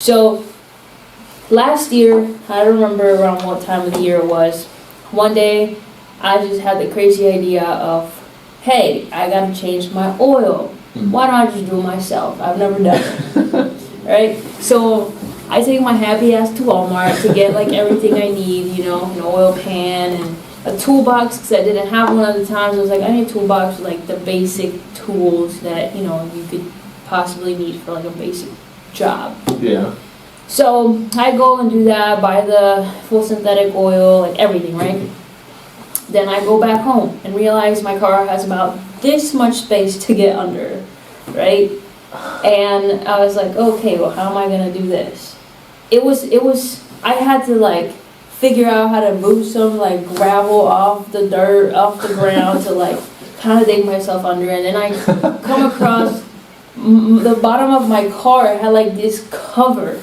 So last year, I don't remember around what time of the year it was, one day I just had the crazy idea of, hey, I gotta change my oil. Why don't I just do it myself? I've never done it. Right? So I take my happy ass to Walmart to get like everything I need, you know, an oil pan and a toolbox, because I didn't have one at the time. So I was like, I need a toolbox with like the basic tools that, you know, you could possibly need for like a basic job. Yeah. So I go and do that, buy the full synthetic oil, like everything, right? Then I go back home and realize my car has about this much space to get under, right? And I was like, okay, well, how am I gonna do this? I had to like figure out how to move some like gravel off the dirt, off the ground to like kind of dig myself under. And then I come across the bottom of my car had like this cover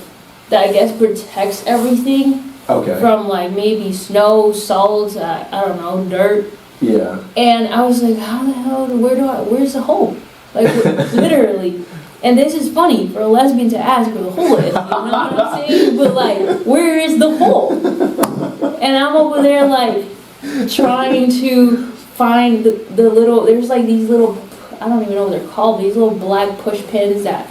that I guess protects everything. Okay. From like maybe snow, salt, I don't know, dirt. Yeah. And I was like, how the hell, where's the hole? Like, literally. And this is funny for a lesbian to ask where the hole is, you know what I'm saying? But like, where is the hole? And I'm over there like, trying to find the little, there's like these little, I don't even know what they're called, these little black push pins that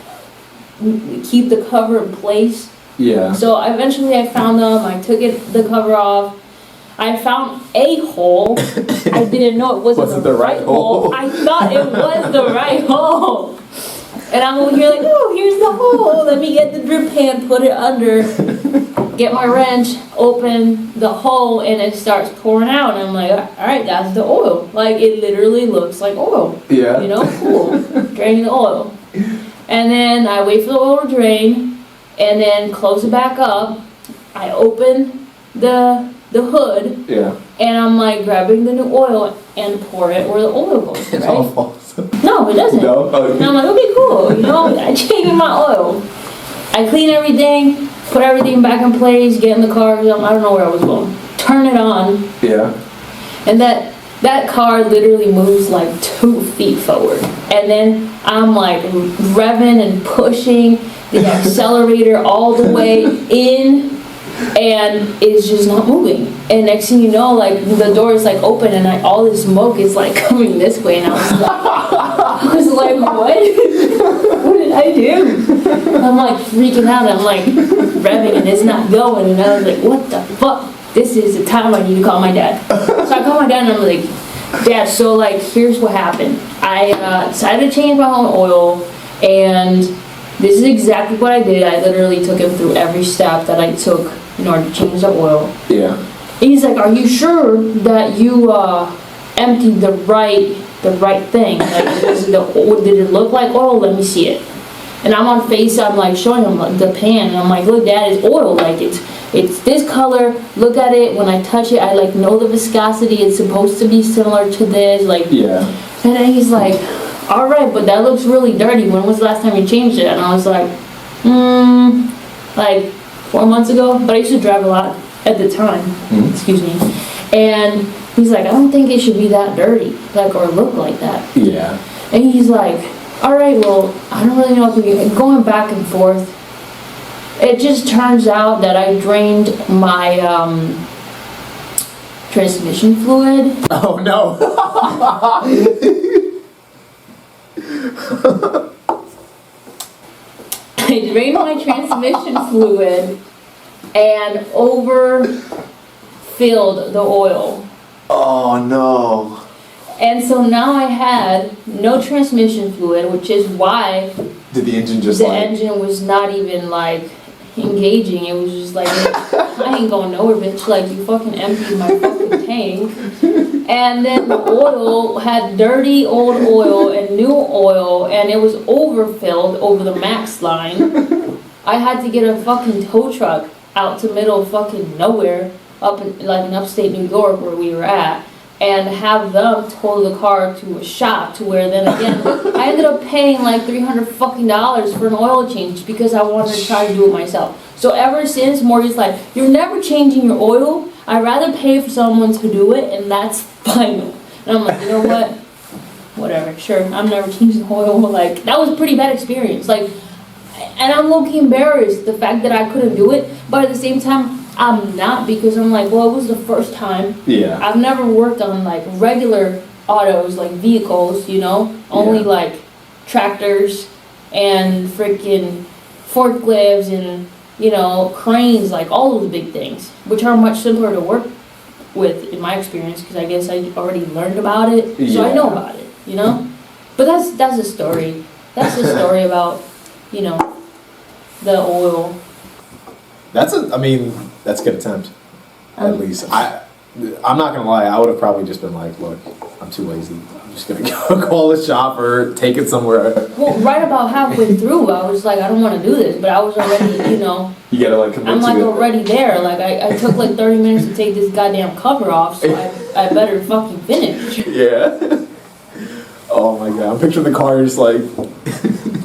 keep the cover in place. Yeah. So eventually I found them, I took the cover off. I found a hole. I didn't know it wasn't the right hole. I thought it was the right hole. And I'm over here like, oh, here's the hole. Let me get the drip pan, put it under, get my wrench, open the hole, and it starts pouring out. And I'm like, all right, that's the oil. Like, it literally looks like oil. Yeah. You know, cool. Draining the oil. And then I wait for the oil to drain. And then close it back up. I open the hood. Yeah. And I'm like grabbing the new oil and pour it where the oil goes, right? It all falls. No, it doesn't. No? Okay. And I'm like, okay, cool. You know, I changed my oil. I clean everything, put everything back in place, get in the car. I don't know where I was going. Turn it on. Yeah. And that car literally moves like 2 feet forward. And then I'm like revving and pushing the accelerator all the way in, and it's just not moving. And next thing you know, like the door is like open and all this smoke is like coming this way, and I was like, what? What did I do? I'm like freaking out. I'm like revving and it's not going, and I was like, what the fuck? This is the time I need to call my dad. So I call my dad and I'm like, Dad, so like here's what happened. I decided to change my own oil, and this is exactly what I did. I literally took him through every step that I took in order to change the oil. Yeah. And he's like, are you sure that you emptied the right thing? Like, did it look like oil? Let me see it. And I'm on FaceTime, like showing him like, the pan, and I'm like, look, Dad, it's oil. Like it's this color. Look at it. When I touch it, I like know the viscosity. It's supposed to be similar to this. Like. Yeah. And then he's like, all right, but that looks really dirty. When was the last time you changed it? And I was like, like 4 months ago. But I used to drive a lot at the time. Excuse me. And he's like, I don't think it should be that dirty, like, or look like that. Yeah. And he's like, all right, well, I don't really know if we can. Going back and forth. It just turns out that I drained my transmission fluid. Oh no. I drained my transmission fluid and overfilled the oil. Oh no. And so now I had no transmission fluid, which is why Did the engine just the engine was not even like engaging. It was just like, I ain't going nowhere, bitch. Like, you fucking emptied my fucking tank. And then the oil had dirty old oil and new oil, and it was overfilled over the max line. I had to get a fucking tow truck out to middle of fucking nowhere, up in like in upstate New York where we were at, and have them tow the car to a shop, to where then again I ended up paying like $300 fucking for an oil change because I wanted to try to do it myself. So ever since, Morgan's like, you're never changing your oil. I'd rather pay for someone to do it, and that's final. And I'm like, you know what? Whatever, sure. I'm never changing oil. Like, that was a pretty bad experience. Like, And I'm low-key embarrassed, the fact that I couldn't do it, but at the same time, I'm not, because I'm like, well, it was the first time. Yeah. I've never worked on like regular autos, like vehicles, you know, only Yeah. like tractors and freaking forklifts and, you know, cranes, like all of the big things, which are much simpler to work with in my experience, because I guess I already learned about it, so I know Yeah. about it, you know. But that's a story. That's the story about, you know, the oil. That's a good attempt. At Um, least. I'm not gonna lie, I would have probably just been like, look, I'm too lazy. I'm just gonna go call the shop or take it somewhere. Well, right about halfway through, I was like, I don't want to do this, but I was already, you know, You gotta like commit I'm to like it. already there. Like I took like 30 minutes to take this goddamn cover off, so I better fucking finish. Yeah. Oh my god, I'm picturing the car just like,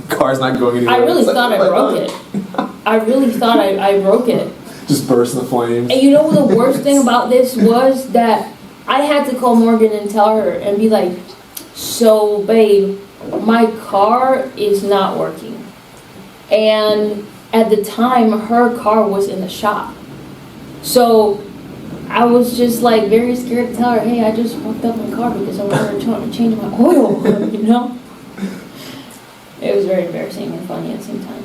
car's not going anywhere. I really It's like, thought I oh my broke God. it. I really thought I broke it. Just burst in the flames. And you know the worst thing about this was that I had to call Morgan and tell her and be like, so babe, my car is not working. And at the time, her car was in the shop. So I was just like very scared to tell her, hey, I just fucked up my car because I wanted to change my oil, you know? It was very embarrassing and funny at the same time.